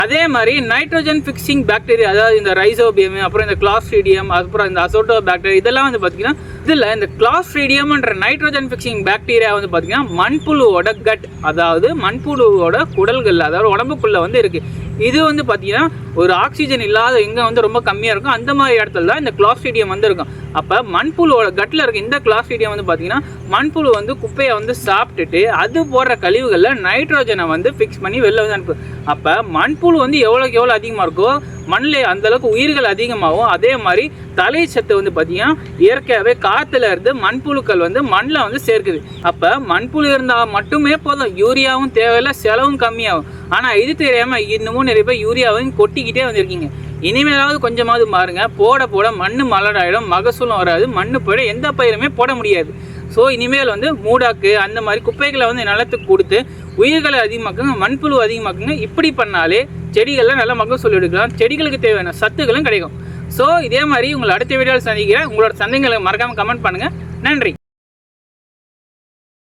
அதே மாதிரி nitrogen fixing bacteria, அதாவது இந்த ரைசோபியம், அப்புறம் இந்த கிளாஸ்ட்ரீடியம், அப்புறம் இந்த அசோட்டோ பாக்டீரியா, இதெல்லாம் வந்து பார்த்தீங்கன்னா இதில் இந்த கிளாஸ்ட்ரீடியம்ன்ற நைட்ரோஜன் ஃபிக்ஸிங் பாக்டீரியா வந்து பார்த்தீங்கன்னா மண்புழுவோட கட், அதாவது மண்புழுவோட குடல்கள், அதாவது உடம்புக்குள்ளே வந்து இருக்குது. இது வந்து பார்த்தீங்கன்னா ஒரு ஆக்சிஜன் இல்லாத எங்கே வந்து ரொம்ப கம்மியாக இருக்கும் அந்த மாதிரி இடத்துல தான் இந்த கிளாஸ்ட்ரீடியம் வந்து இருக்கும். அப்போ மண்புழுவோட கட்டில் இருக்க இந்த கிளாஸ்ட்ரீடியம் வந்து பார்த்தீங்கன்னா மண்புழு வந்து குப்பையை வந்து சாப்பிட்டுட்டு அது போடுற கழிவுகளில் நைட்ரோஜனை வந்து ஃபிக்ஸ் பண்ணி வெளில வந்து அனுப்பு. அப்போ மண்புழு வந்து எவ்வளோக்கு எவ்வளோ அதிகமாக இருக்கோ மண்ணில் அந்தளவுக்கு உயிர்கள் அதிகமாகும். அதே மாதிரி தலை சத்து வந்து பார்த்தீங்கன்னா இயற்கையாகவே காற்றுல இருந்து மண்புழுக்கள் வந்து மண்ணில் வந்து சேர்க்குது. அப்போ மண்புழு இருந்தால் மட்டுமே போதும், யூரியாவும் தேவையில்லை, செலவும் கம்மியாகும். ஆனால் இது தெரியாமல் இன்னமும் நிறைய பேர் யூரியாவையும் கொட்டிக்கிட்டே வந்துருக்கீங்க. இனிமேலாவது கொஞ்சமாவது மாறுங்க. போட போட மண் மலடாயிடும், மகசூலும் வராது, மண்ணு போயிட எந்த பயிருமே போட முடியாது. ஸோ இனிமேல் வந்து மூடாக்கு அந்த மாதிரி குப்பைகளை வந்து நிலத்துக்கு கொடுத்து உயிர்களை அதிகமாக்குங்க, மண்புழு அதிகமாக்குங்க. இப்படி பண்ணாலே செடிகளில் நல்ல மகசூல் எடுக்கலாம், செடிகளுக்கு தேவையான சத்துக்களும் கிடைக்கும். ஸோ இதே மாதிரி உங்களை அடுத்த வீடியோவில் சந்திக்கிறேன். உங்களோட சந்தேகங்களை மறக்காமல் கமெண்ட் பண்ணுங்கள். நன்றி.